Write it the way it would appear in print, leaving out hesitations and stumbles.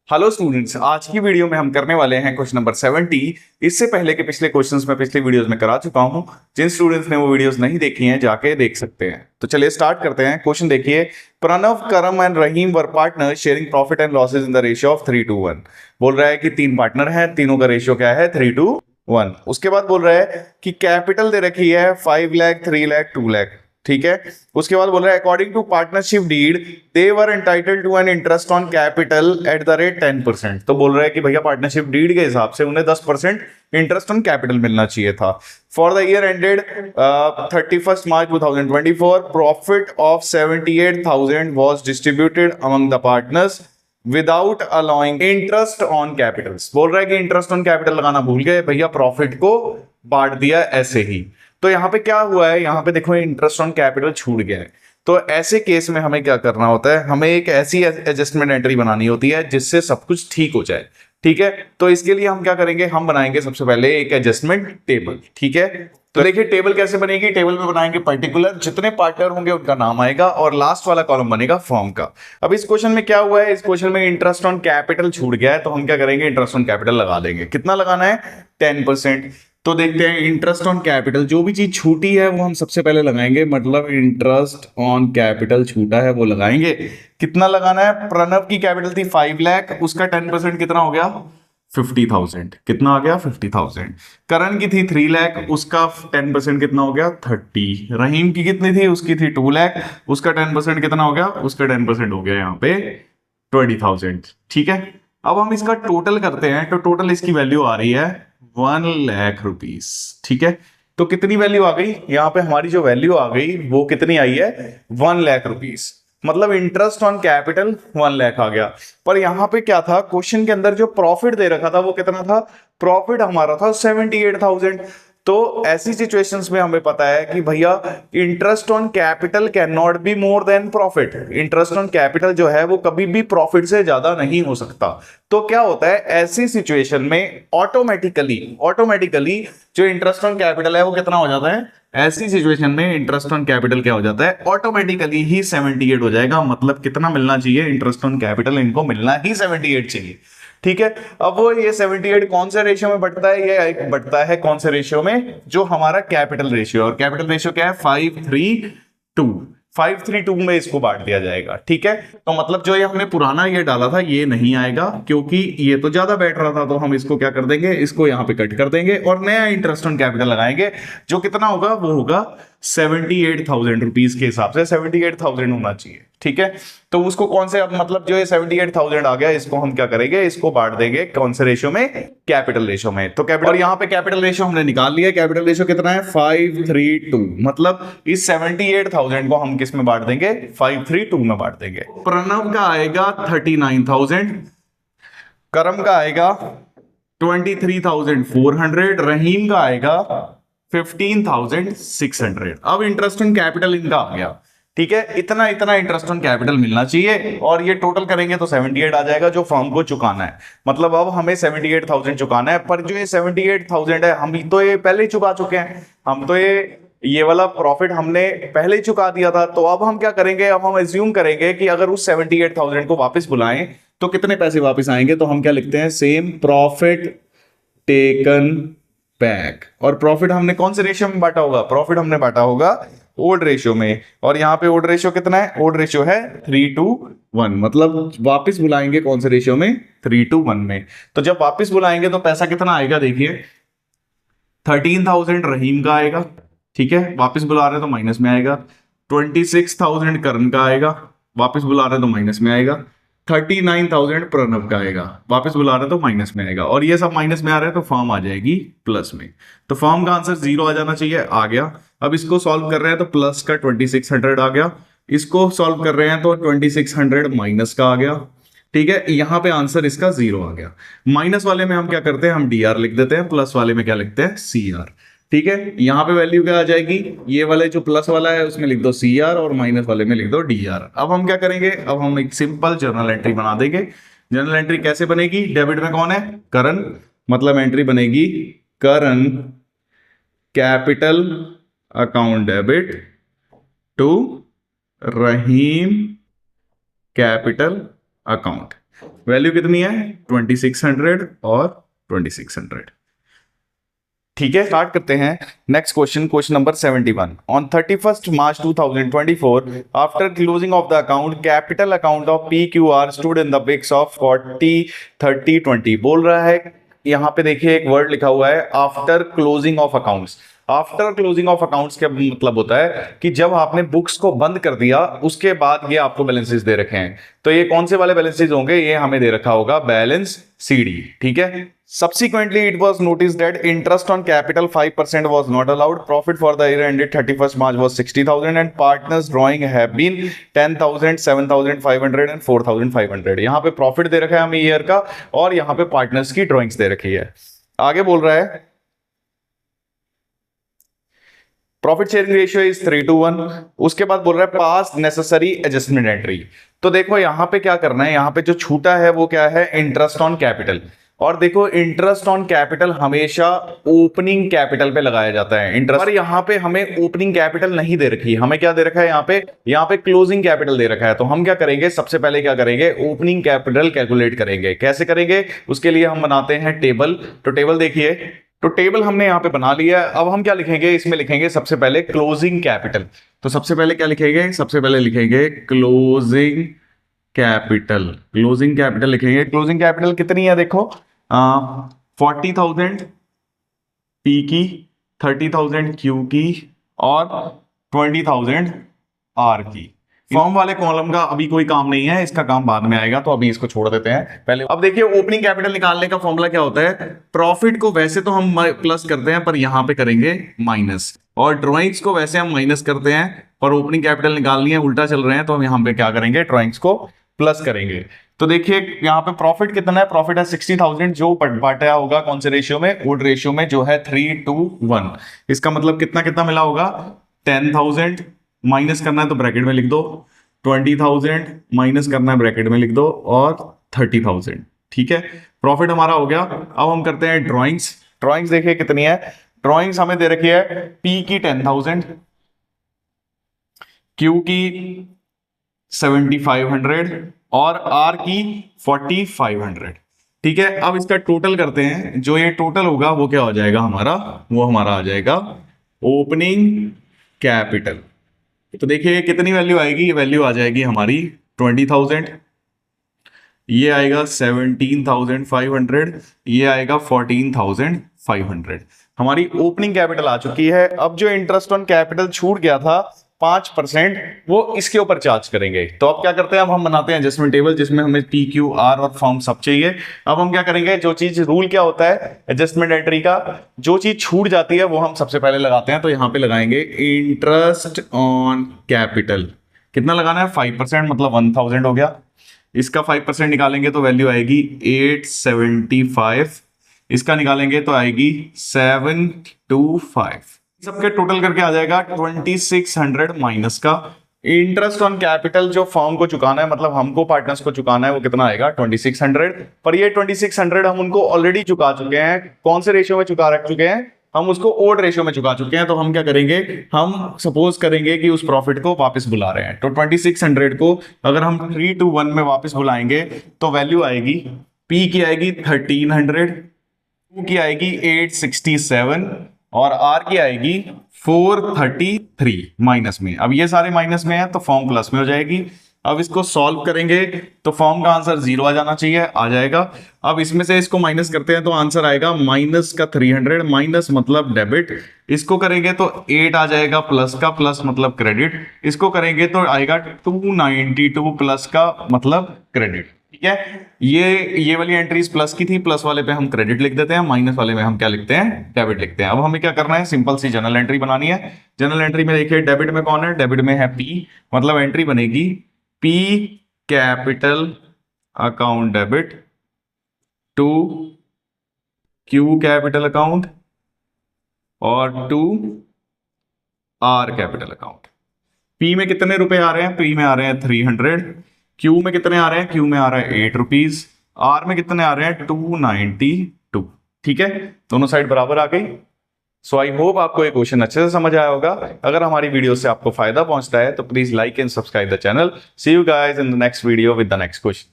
Hello students, आज की video में हम करने वाले हैं क्वेश्चन नंबर 70। इससे पहले के पिछले क्वेश्चंस में पिछले वीडियोस में करा चुका हूं। जिन स्टूडेंट्स ने वो वीडियोस नहीं देखी हैं जाके देख सकते हैं। तो चलिए स्टार्ट करते हैं। क्वेश्चन देखिए, प्रणव, करम and Rahim were partner sharing profit and losses in the ratio of 3:1। बोल रहा है कि तीन पार्टनर हैं, तीनों का रेशियो क्या है, 3:1। उसके बाद बोल रहा है कि कैपिटल दे रखी है 5 लाख, 3 लाख, 2 लाख। ठीक है। उसके बाद बोल रहा है according to partnership deed they were entitled to an interest on capital at the rate 10%। तो बोल रहा है कि भैया पार्टनरशिप डीड के हिसाब से उन्हें 10% इंटरेस्ट ऑन कैपिटल मिलना चाहिए था। For the year ended 31 March 2024 profit of 78,000 was distributed among the partners without allowing interest on capital. बोल रहा है कि इंटरेस्ट ऑन कैपिटल लगाना भूल गए भैया, प्रॉफिट को बांट दिया ऐसे ही। तो यहां पे क्या हुआ है, यहां पे देखो इंटरेस्ट ऑन कैपिटल छूट गया है। तो ऐसे केस में हमें क्या करना होता है, हमें एक ऐसी एडजस्टमेंट एंट्री बनानी होती है जिससे सब कुछ ठीक हो जाए। ठीक है। तो इसके लिए हम क्या करेंगे, हम बनाएंगे सबसे पहले एक एडजस्टमेंट टेबल। ठीक है। तो देखिए टेबल कैसे बनेगी, टेबल में बनाएंगे पर्टिकुलर जितने पार्टनर होंगे उनका नाम आएगा और लास्ट वाला कॉलम बनेगा फॉर्म का। अब इस क्वेश्चन में क्या हुआ है, इस क्वेश्चन में इंटरेस्ट ऑन कैपिटल छूट गया है, तो हम क्या करेंगे, इंटरेस्ट ऑन कैपिटल लगा देंगे। कितना लगाना है, 10%। तो देखते हैं इंटरेस्ट ऑन कैपिटल, जो भी चीज छूटी है वो हम सबसे पहले लगाएंगे, मतलब इंटरेस्ट ऑन कैपिटल छूटा है वो लगाएंगे। कितना लगाना है, प्रणव की कैपिटल थी 5 लाख, उसका 10% कितना हो गया, 50,000। कितना आ गया, 50,000। करण की थी 3 लाख, उसका 10% कितना हो गया, 30। रहीम की कितनी थी, उसकी थी 2 लाख, उसका 10% कितना हो गया, उसका 10% हो गया यहाँ पे 20,000। ठीक है। अब हम इसका टोटल करते हैं, तो टोटल इसकी वैल्यू आ रही है 1 लाख रुपीस। ठीक है। तो कितनी वैल्यू आ गई, यहां पे हमारी जो वैल्यू आ गई वो कितनी आई है, 1 लाख रुपीस। मतलब इंटरेस्ट ऑन कैपिटल 1 लाख आ गया। पर यहां पे क्या था, क्वेश्चन के अंदर जो प्रॉफिट दे रखा था वो कितना था, प्रॉफिट हमारा था 78,000। तो ऐसी सिचुएशंस में हमें पता है कि भैया interest on capital can not be more than profit. Interest on capital जो है वो कभी भी प्रॉफिट से ज्यादा नहीं हो सकता। तो क्या होता है ऐसी सिचुएशन में, ऑटोमेटिकली जो इंटरेस्ट ऑन कैपिटल है वो कितना हो जाता है, ऐसी सिचुएशन में इंटरेस्ट ऑन कैपिटल क्या हो जाता है, ऑटोमेटिकली ही 78 हो जाएगा। मतलब कितना मिलना चाहिए, इंटरेस्ट ऑन कैपिटल इनको मिलना ही 78 चाहिए। ठीक है। अब वो ये 78 कौन से रेशियो में बढ़ता है, ये बढ़ता है कौन से रेशियो में, जो हमारा कैपिटल रेशियो, और कैपिटल रेशियो क्या है, 5:3:2। 5:3:2 में इसको बांट दिया जाएगा। ठीक है। तो मतलब जो ये हमने पुराना ये डाला था ये नहीं आएगा, क्योंकि ये तो ज्यादा बैठ रहा था। तो हम इसको क्या कर देंगे, इसको यहां पे कट कर देंगे और नया इंटरेस्ट ऑन कैपिटल लगाएंगे, जो कितना होगा, वो होगा 78,000 रुपीज के हिसाब से 78,000 होना चाहिए। ठीक है। तो उसको कौन से, मतलब जो ये 78,000 आ गया, इसको हम क्या करेंगे, इसको बांट देंगे कौन से रेशियो में, कैपिटल रेशियो में। तो कैपिटल, और यहाँ पे कैपिटल रेशियो हमने निकाल लिया। कैपिटल रेशियो कितना है, 5:3:2। मतलब इस 78,000 को हम किस में बांट देंगे, 5:3:2 में बांट देंगे। प्रणव का आएगा 39,000, करम का आएगा 23,400, रहीम का आएगा 15,600। अब इंटरेस्ट ऑन कैपिटल इनका आ गया। ठीक है। इतना इतना इंटरेस्ट ऑन कैपिटल मिलना चाहिए और ये टोटल करेंगे तो 78 आ जाएगा, जो फर्म को चुकाना है। मतलब अब हमें 78,000 चुकाना है। पर जो ये 78,000 है, हम तो ये पहले ही चुका चुके हैं। हम तो ये वाला प्रॉफिट हमने पहले ही चुका दिया था। तो अब हम क्या करेंगे, अब हम एज्यूम करेंगे कि अगर उस 78,000 को वापस बुलाएं तो कितने पैसे वापस आएंगे। तो हम क्या लिखते हैं, सेम प्रॉफिट टेकन बैक। और प्रॉफिट हमने कौन से रेशियो में बांटा होगा, प्रॉफिट हमने बांटा होगा ओड रेशियो में। और यहां पे ओड रेशियो कितना है, ओड रेशियो है 3:1। मतलब वापस बुलाएंगे कौन से रेशियो में, 3:1 में। तो जब वापस बुलाएंगे तो पैसा कितना आएगा, देखिए 13,000 रहीम का आएगा। ठीक है। वापस बुला रहे हैं तो माइनस में आएगा। 26,000 करण का आएगा, वापस बुला रहे हैं तो माइनस में आएगा। 39,000 प्रणव का आएगा, वापस बुला रहे हैं तो माइनस में आएगा। और ये सब माइनस में आ रहे हैं तो फॉर्म आ जाएगी प्लस में। तो फॉर्म का आंसर 0 आ जाना चाहिए, आ गया। अब इसको सॉल्व कर रहे हैं तो प्लस का 2600 आ गया। इसको सॉल्व कर रहे हैं तो 2600 माइनस का आ गया। ठीक है। यहां पे आंसर इसका 0 आ गया। माइनस वाले में हम क्या करते हैं, हम dr लिख देते हैं, प्लस वाले में क्या लिखते हैं, cr। ठीक है। यहां पे वैल्यू क्या आ जाएगी, ये वाले जो प्लस वाला है उसमें लिख दो cr और माइनस वाले में लिख दो dr। अब हम क्या करेंगे, अब हम एक सिंपल जर्नल एंट्री बना देंगे। जर्नल एंट्री कैसे बनेगी, डेबिट में कौन है, करण। मतलब एंट्री बनेगी Karan capital account debit to Rahim capital account. Value कितनी है 2600 और 2600। ठीक है, स्टार्ट करते हैं next question. Question number 71। On 31st March 2024 after closing of the account capital account of PQR stood in the books of 40 30 20। बोल रहा है यहां पे देखिए एक वर्ड लिखा हुआ है after closing of accounts. After closing of accounts का मतलब होता है कि जब आपने बुक्स को बंद कर दिया उसके बाद ये आपको बैलेंसेस दे रखे हैं। तो ये कौन से वाले बैलेंसेस होंगे, ये हमें दे रखा होगा बैलेंस CD। ठीक है। Subsequently, it was noticed that interest on capital 5% was not allowed. Profit for the year ended 31st March was 60,000 and partners drawing have been 10,000, 7,500 and 4,500। यहाँ पे प्रॉफिट दे रखा है हमें ईयर का और यहाँ पे पार्टनर्स की ड्रॉइंग्स दे रखी है। आगे बोल रहा है प्रॉफिट शेयरिंग रेशियो इज 3:1। उसके बाद बोल रहा है पास नेसेसरी एडजस्टमेंट एंट्री। तो देखो यहाँ पे क्या करना है, यहाँ पे जो छूटा है वो क्या है, इंटरेस्ट ऑन कैपिटल। और देखो इंटरेस्ट ऑन कैपिटल हमेशा ओपनिंग कैपिटल पे लगाया जाता है इंटरेस्ट, और यहाँ पे हमें ओपनिंग कैपिटल नहीं दे रखी, हमें क्या दे रखा है यहाँ पे क्लोजिंग कैपिटल दे रखा है। तो हम क्या करेंगे, सबसे पहले क्या करेंगे, ओपनिंग कैपिटल कैलकुलेट करेंगे। कैसे करेंगे, उसके लिए हम बनाते हैं टेबल। तो टेबल देखिए, तो टेबल हमने यहाँ पे बना लिया। अब हम क्या लिखेंगे, इसमें लिखेंगे सबसे पहले क्लोजिंग कैपिटल। तो सबसे पहले क्या लिखेंगे, सबसे पहले लिखेंगे क्लोजिंग कैपिटल। क्लोजिंग कैपिटल लिखेंगे। क्लोजिंग कैपिटल कितनी है, देखो 40,000 P की, 30,000 Q की और 20,000 R की। फॉर्म वाले कॉलम का अभी कोई काम नहीं है, इसका काम बाद में आएगा, तो अभी इसको छोड़ देते हैं पहले। अब देखिए ओपनिंग कैपिटल निकालने का फॉर्मूला क्या होता है, प्रॉफिट को वैसे तो हम प्लस करते हैं पर यहां पे करेंगे माइनस, और ड्रॉइंग्स को वैसे हम माइनस करते हैं पर ओपनिंग कैपिटल निकालनी है, उल्टा चल रहे हैं, तो हम यहां पे क्या करेंगे, ड्रॉइंग्स को प्लस करेंगे। तो देखिए यहाँ पे प्रॉफिट कितना है, प्रॉफिट है 60,000, जो बांटा होगा कौन से रेशियो में, वुड रेशियो में, जो है 3:1। इसका मतलब कितना कितना मिला होगा, 10,000 माइनस करना है तो ब्रैकेट में लिख दो, 20,000 माइनस करना है ब्रैकेट में लिख दो, और 30,000। ठीक है, प्रॉफिट हमारा हो गया। अब हम करते हैं ड्रॉइंग्स। ड्रॉइंग्स देखिए कितनी है, ड्रॉइंग्स हमें दे रखी है P की 10,000, Q की 7,500 और R की 4,500। ठीक है, अब इसका टोटल करते हैं, जो ये टोटल होगा वो क्या हो जाएगा हमारा, वो हमारा आ जाएगा ओपनिंग कैपिटल। तो देखिए कितनी वैल्यू आएगी, ये वैल्यू आ जाएगी हमारी 20,000, ये आएगा 17,500, ये आएगा 14,500। हमारी ओपनिंग कैपिटल आ चुकी है। अब जो इंटरेस्ट ऑन कैपिटल छूट गया था 5%, वो इसके ऊपर चार्ज करेंगे। तो अब क्या करते हैं, अब हम बनाते हैं एडजस्टमेंट टेबल जिसमें हमें PQR और फॉर्म सब चाहिए। अब हम क्या करेंगे, जो चीज रूल क्या होता है एडजस्टमेंट एंट्री का, जो चीज छूट जाती है वो हम सबसे पहले लगाते हैं। तो यहां पे लगाएंगे इंटरेस्ट ऑन कैपिटल। कितना लगाना है, 5%, मतलब 1,000 हो गया। इसका 5% निकालेंगे तो वैल्यू आएगी 875। इसका निकालेंगे तो आएगी 725। सबके टोटल करके आ जाएगा 2600 माइनस का इंटरेस्ट ऑन कैपिटल जो फर्म को चुकाना है, मतलब हमको पार्टनर्स को चुकाना है, वो कितना आएगा 2600। पर ये 2600 हम उनको ऑलरेडी चुका चुके हैं। कौन से रेशियो में चुका रख चुके हैं, हम उसको ओड रेशियो में चुका चुके हैं। तो हम क्या करेंगे, हम सपोज करेंगे कि उस प्रॉफिट को वापस बुला रहे हैं। तो 2600 को अगर हम 3:1 में वापस बुलाएंगे तो वैल्यू आएगी, P की आएगी 1300, Q की आएगी 867 और R की आएगी 433 माइनस में। अब ये सारे माइनस में है तो फॉर्म प्लस में हो जाएगी। अब इसको सॉल्व करेंगे तो फॉर्म का आंसर 0 आ जाना चाहिए, आ जाएगा। अब इसमें से इसको माइनस करते हैं तो आंसर आएगा माइनस का 300, माइनस मतलब डेबिट। इसको करेंगे तो 8 आ जाएगा, प्लस का प्लस मतलब क्रेडिट। इसको करेंगे तो आएगा 292 प्लस का मतलब क्रेडिट। ठीक है, ये वाली एंट्रीज प्लस की थी, प्लस वाले पे हम क्रेडिट लिख देते हैं, माइनस वाले में हम क्या लिखते हैं, डेबिट लिखते हैं। अब हमें क्या करना है, सिंपल सी जनरल एंट्री बनानी है। जनरल एंट्री में देखिए डेबिट में कौन है, डेबिट में है P, मतलब एंट्री बनेगी P capital account debit to Q capital account और to R capital account. P में कितने रुपए आ रहे हैं, P में आ रहे हैं 300, Q में कितने आ रहे हैं, Q में आ रहा है 8 रुपीज, R में कितने आ रहे हैं 292। ठीक है, दोनों साइड बराबर आ गई। सो आई होप आपको ये क्वेश्चन अच्छे से समझ आया होगा। अगर हमारी वीडियो से आपको फायदा पहुंचता है तो please like and subscribe the channel. See you guys in the next video with the next question.